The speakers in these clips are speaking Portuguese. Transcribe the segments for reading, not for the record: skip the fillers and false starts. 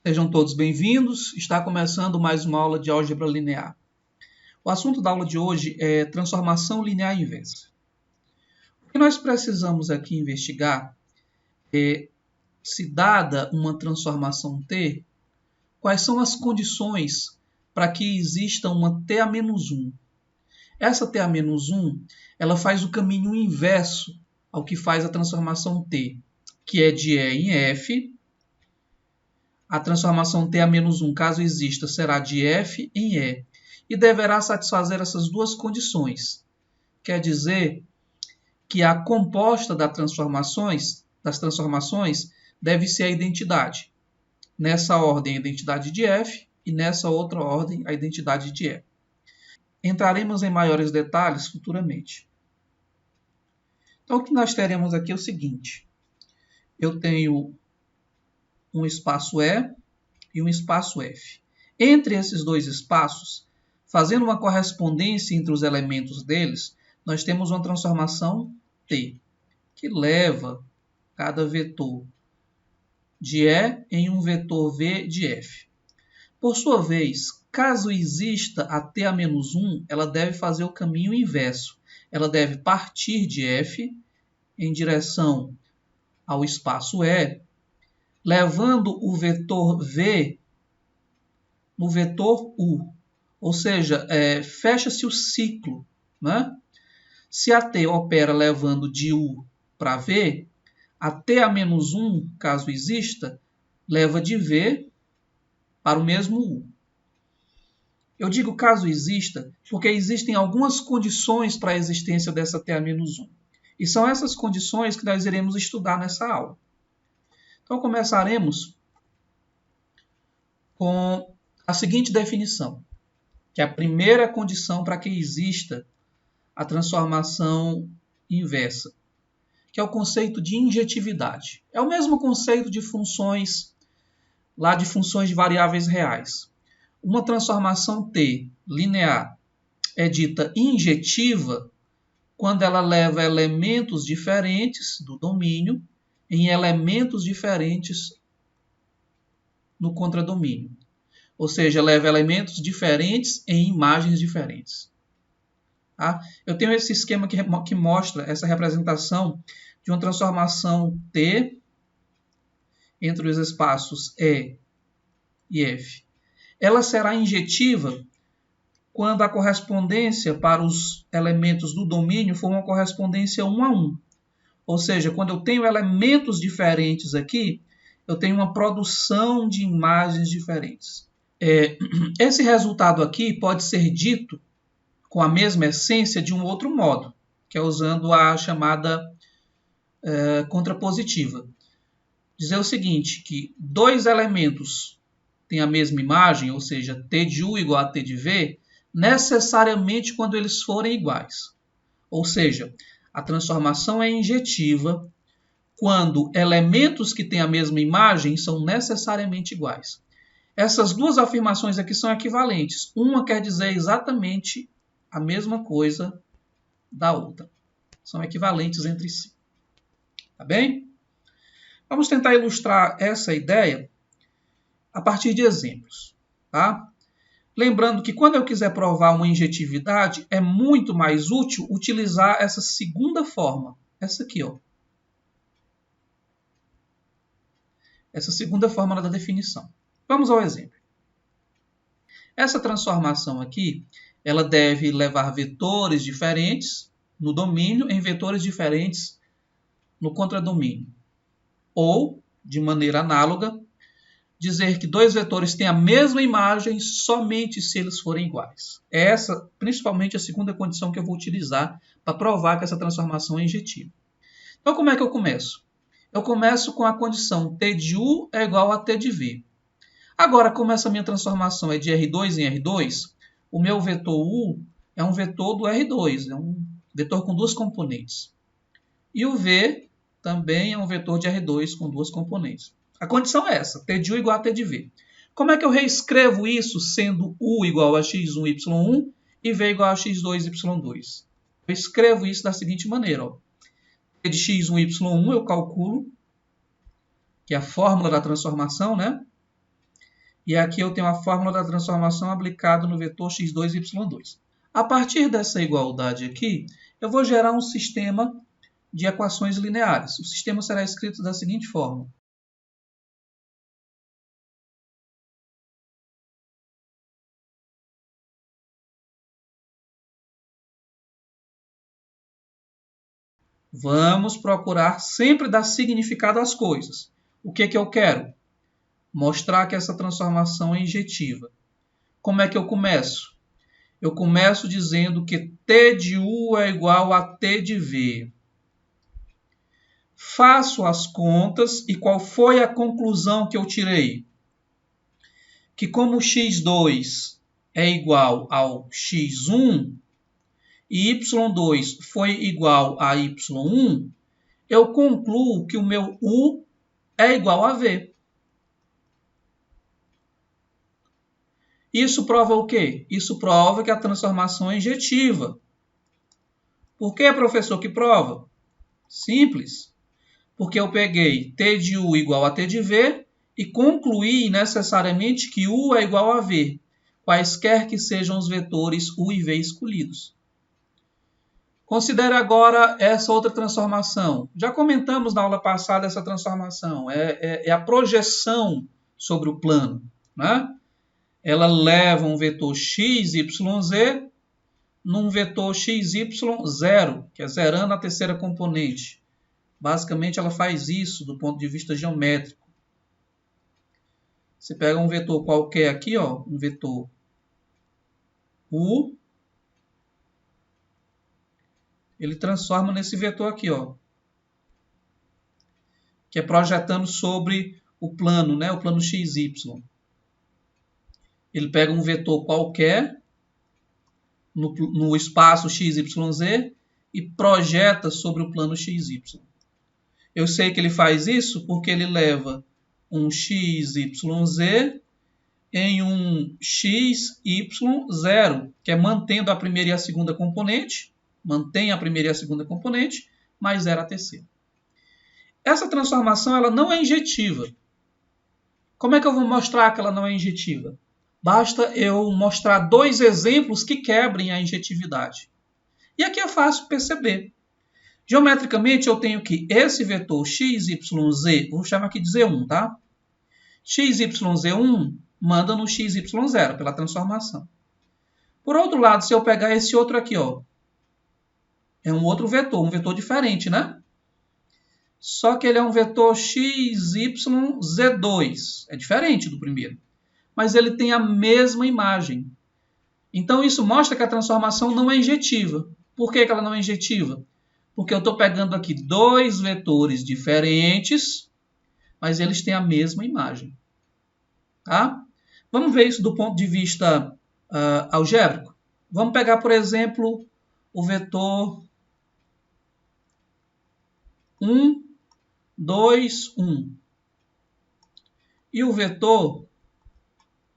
Sejam todos bem-vindos. Está começando mais uma aula de álgebra linear. O assunto da aula de hoje é transformação linear inversa. O que nós precisamos aqui investigar é, se dada uma transformação T, quais são as condições para que exista uma T a menos 1. Essa T a menos 1, ela faz o caminho inverso ao que faz a transformação T, que é de E em F. A transformação T a menos 1, caso exista, será de F em E e deverá satisfazer essas duas condições. Quer dizer que a composta das transformações deve ser a identidade. Nessa ordem, a identidade de F e nessa outra ordem, a identidade de E. Entraremos em maiores detalhes futuramente. Então, o que nós teremos aqui é o seguinte. Eu tenho um espaço E e um espaço F. Entre esses dois espaços, fazendo uma correspondência entre os elementos deles, nós temos uma transformação T, que leva cada vetor de E em um vetor V de F. Por sua vez, caso exista a T a menos 1, ela deve fazer o caminho inverso. Ela deve partir de F em direção ao espaço E, levando o vetor V no vetor U. Ou seja, fecha-se o ciclo, né? Se a T opera levando de U para V, a T a menos 1, caso exista, leva de V para o mesmo U. Eu digo caso exista, porque existem algumas condições para a existência dessa T a menos 1. E são essas condições que nós iremos estudar nessa aula. Então, começaremos com a seguinte definição, que é a primeira condição para que exista a transformação inversa, que é o conceito de injetividade. É o mesmo conceito de funções, lá de funções de variáveis reais. Uma transformação T linear é dita injetiva quando ela leva elementos diferentes do domínio em elementos diferentes no contradomínio. Ou seja, leva elementos diferentes em imagens diferentes. Tá? Eu tenho esse esquema que mostra essa representação de uma transformação T entre os espaços E e F. Ela será injetiva quando a correspondência para os elementos do domínio for uma correspondência 1 a 1. Ou seja, quando eu tenho elementos diferentes aqui, eu tenho uma produção de imagens diferentes. Esse resultado aqui pode ser dito com a mesma essência de um outro modo, que é usando a chamada contrapositiva. Dizer o seguinte, que dois elementos têm a mesma imagem, ou seja, T de U igual a T de V, necessariamente quando eles forem iguais. Ou seja, a transformação é injetiva quando elementos que têm a mesma imagem são necessariamente iguais. Essas duas afirmações aqui são equivalentes. Uma quer dizer exatamente a mesma coisa da outra. São equivalentes entre si. Tá bem? Vamos tentar ilustrar essa ideia a partir de exemplos. Tá? Lembrando que quando eu quiser provar uma injetividade, é muito mais útil utilizar essa segunda forma. Essa aqui, ó. Essa segunda forma da definição. Vamos ao exemplo. Essa transformação aqui, ela deve levar vetores diferentes no domínio em vetores diferentes no contradomínio. Ou, de maneira análoga, dizer que dois vetores têm a mesma imagem somente se eles forem iguais. É essa, principalmente, a segunda condição que eu vou utilizar para provar que essa transformação é injetiva. Então, como é que eu começo? Eu começo com a condição T de U é igual a T de V. Agora, como essa minha transformação é de R2 em R2, o meu vetor U é um vetor do R2, é um vetor com duas componentes. E o V também é um vetor de R2 com duas componentes. A condição é essa, T de U igual a T de V. Como é que eu reescrevo isso sendo U igual a x1, y1 e V igual a x2, y2? Eu escrevo isso da seguinte maneira, ó. T de x1, y1 eu calculo, que é a fórmula da transformação, né? E aqui eu tenho a fórmula da transformação aplicada no vetor x2, y2. A partir dessa igualdade aqui, eu vou gerar um sistema de equações lineares. O sistema será escrito da seguinte forma. Vamos procurar sempre dar significado às coisas. O que eu quero? Mostrar que essa transformação é injetiva. Como é que eu começo? Eu começo dizendo que t de u é igual a t de v. Faço as contas e qual foi a conclusão que eu tirei? Que como x2 é igual ao x1 e y2 foi igual a y1, eu concluo que o meu u é igual a v. Isso prova o quê? Isso prova que a transformação é injetiva. Por que, professor, que prova? Simples. Porque eu peguei t de u igual a t de v e concluí necessariamente que u é igual a v, quaisquer que sejam os vetores u e v escolhidos. Considere agora essa outra transformação. Já comentamos na aula passada essa transformação. É a projeção sobre o plano, né? Ela leva um vetor x, y, z num vetor x, y, 0, que é zerando a terceira componente. Basicamente, ela faz isso do ponto de vista geométrico. Você pega um vetor qualquer aqui, ó, um vetor u, ele transforma nesse vetor aqui, ó, que é projetando sobre o plano, né, o plano x, y. Ele pega um vetor qualquer no espaço x, y, z e projeta sobre o plano x, y. Eu sei que ele faz isso porque ele leva um x, y, z em um x, y, 0, que é mantendo a primeira e a segunda componente, mantém a primeira e a segunda componente, mais 0 a terceira. Essa transformação ela não é injetiva. Como é que eu vou mostrar que ela não é injetiva? Basta eu mostrar dois exemplos que quebrem a injetividade. E aqui é fácil perceber. Geometricamente, eu tenho que esse vetor x, y, z, vou chamar aqui de z1, tá? x, y, z1 manda no x, y, 0, pela transformação. Por outro lado, se eu pegar esse outro aqui, ó, é um outro vetor, um vetor diferente, né? Só que ele é um vetor x, y, z2. É diferente do primeiro. Mas ele tem a mesma imagem. Então, isso mostra que a transformação não é injetiva. Por que ela não é injetiva? Porque eu estou pegando aqui dois vetores diferentes, mas eles têm a mesma imagem. Tá? Vamos ver isso do ponto de vista algébrico. Vamos pegar, por exemplo, o vetor 1, 2, 1. E o vetor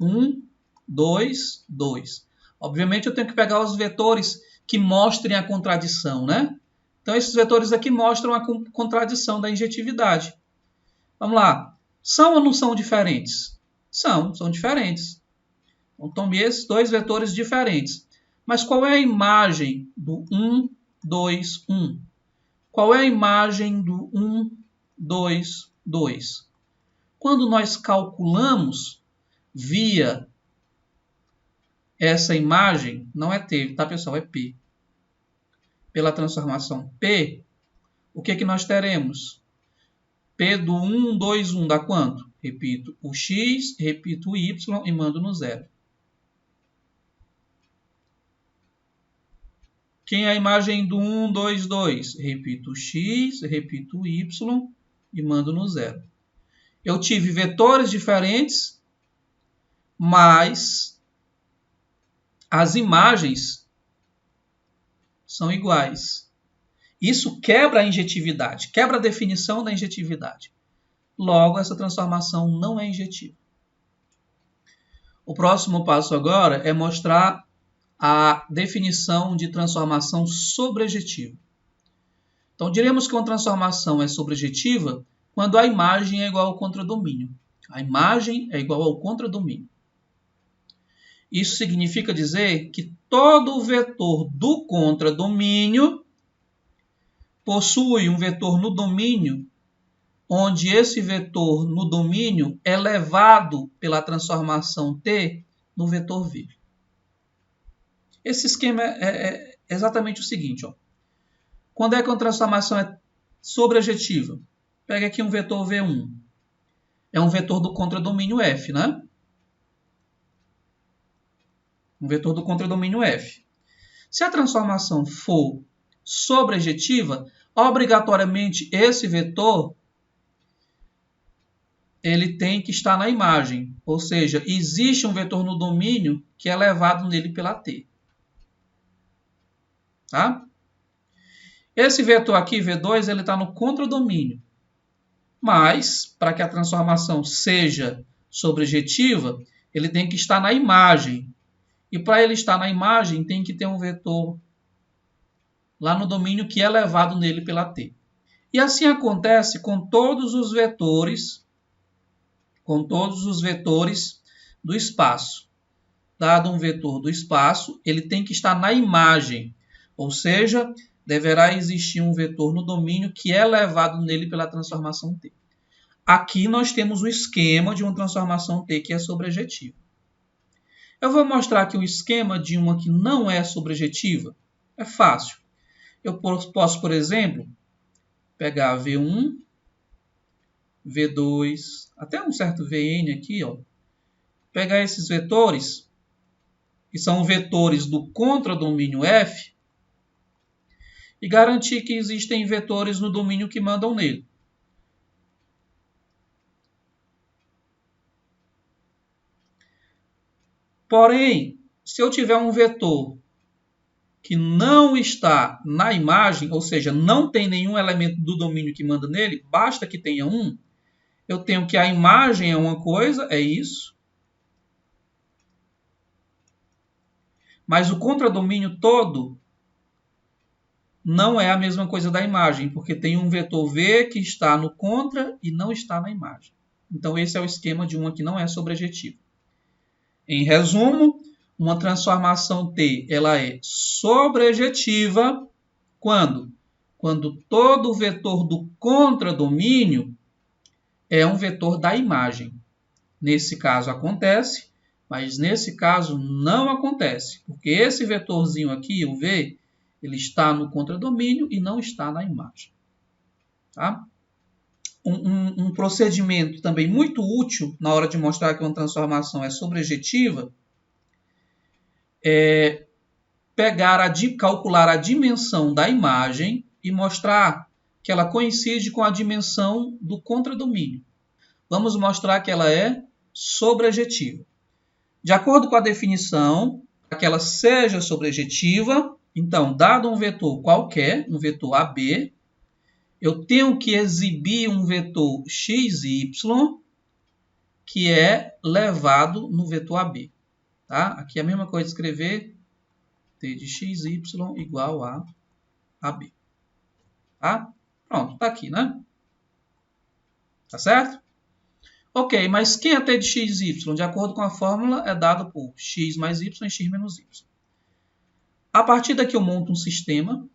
1, 2, 2. Obviamente, eu tenho que pegar os vetores que mostrem a contradição, né? Então, esses vetores aqui mostram a contradição da injetividade. Vamos lá. São ou não são diferentes? São diferentes. Então, tome esses dois vetores diferentes. Mas qual é a imagem do 1, 2, 1? Qual é a imagem do 1, 2, 2? Quando nós calculamos via essa imagem, não é t, tá, pessoal? É p. Pela transformação P, o que nós teremos? P do 1, 2, 1 dá quanto? Repito o x, repito o y e mando no 0. Quem é a imagem do 1, 2, 2? Repito o x, repito o y e mando no 0. Eu tive vetores diferentes, mas as imagens são iguais. Isso quebra a injetividade, quebra a definição da injetividade. Logo, essa transformação não é injetiva. O próximo passo agora é mostrar a definição de transformação sobrejetiva. Então, diremos que uma transformação é sobrejetiva quando a imagem é igual ao contradomínio. A imagem é igual ao contradomínio. Isso significa dizer que todo vetor do contradomínio possui um vetor no domínio, onde esse vetor no domínio é levado pela transformação T no vetor V. Esse esquema é exatamente o seguinte. Ó. Quando é que uma transformação é sobrejetiva? Pega aqui um vetor V1. É um vetor do contradomínio F, né? Um vetor do contradomínio F. Se a transformação for sobrejetiva, obrigatoriamente esse vetor ele tem que estar na imagem. Ou seja, existe um vetor no domínio que é levado nele pela T. Tá? Esse vetor aqui, V2, ele está no contradomínio. Mas, para que a transformação seja sobrejetiva, ele tem que estar na imagem. E para ele estar na imagem, tem que ter um vetor lá no domínio que é levado nele pela T. E assim acontece com todos os vetores do espaço. Dado um vetor do espaço, ele tem que estar na imagem, ou seja, deverá existir um vetor no domínio que é levado nele pela transformação T. Aqui nós temos o esquema de uma transformação T que é sobrejetiva. Eu vou mostrar aqui um esquema de uma que não é sobrejetiva. É fácil. Eu posso, por exemplo, pegar V1, V2, até um certo Vn aqui, ó. Pegar esses vetores, que são vetores do contradomínio F, e garantir que existem vetores no domínio que mandam nele. Porém, se eu tiver um vetor que não está na imagem, ou seja, não tem nenhum elemento do domínio que manda nele, basta que tenha um, eu tenho que a imagem é uma coisa, é isso. Mas o contradomínio todo não é a mesma coisa da imagem, porque tem um vetor V que está no contra e não está na imagem. Então, esse é o esquema de uma que não é sobrejetiva. Em resumo, uma transformação T ela é sobrejetiva quando? Quando todo vetor do contradomínio é um vetor da imagem. Nesse caso acontece, mas nesse caso não acontece, porque esse vetorzinho aqui, o V, ele está no contradomínio e não está na imagem. Tá? Um procedimento também muito útil na hora de mostrar que uma transformação é sobrejetiva é calcular a dimensão da imagem e mostrar que ela coincide com a dimensão do contradomínio. Vamos mostrar que ela é sobrejetiva. De acordo com a definição, para que ela seja sobrejetiva, então, dado um vetor qualquer, um vetor AB, eu tenho que exibir um vetor XY que é levado no vetor AB. Tá? Aqui é a mesma coisa de escrever T de XY igual a AB. Tá? Pronto, tá aqui, né? Tá certo? Ok, mas quem é T de XY? De acordo com a fórmula, é dado por x mais y e x menos y. A partir daqui eu monto um sistema.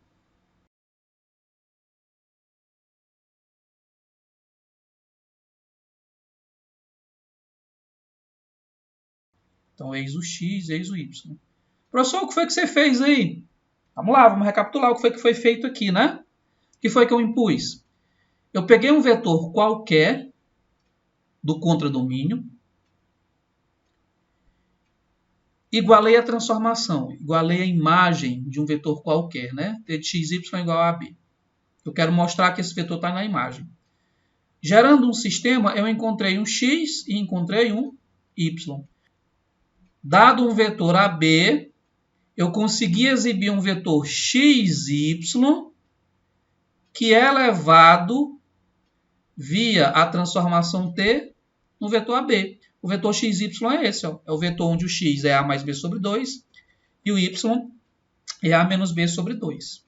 Então, eis o x, eis o y. Professor, o que foi que você fez aí? Vamos lá, vamos recapitular o que foi feito aqui, né? O que foi que eu impus? Eu peguei um vetor qualquer do contradomínio, igualei a transformação, igualei a imagem de um vetor qualquer, né? T de xy igual a AB. Eu quero mostrar que esse vetor está na imagem. Gerando um sistema, eu encontrei um x e encontrei um y. Dado um vetor AB, eu consegui exibir um vetor xy que é levado via a transformação T no vetor AB. O vetor xy é esse, ó. É o vetor onde o x é a mais b sobre 2 e o y é a menos b sobre 2.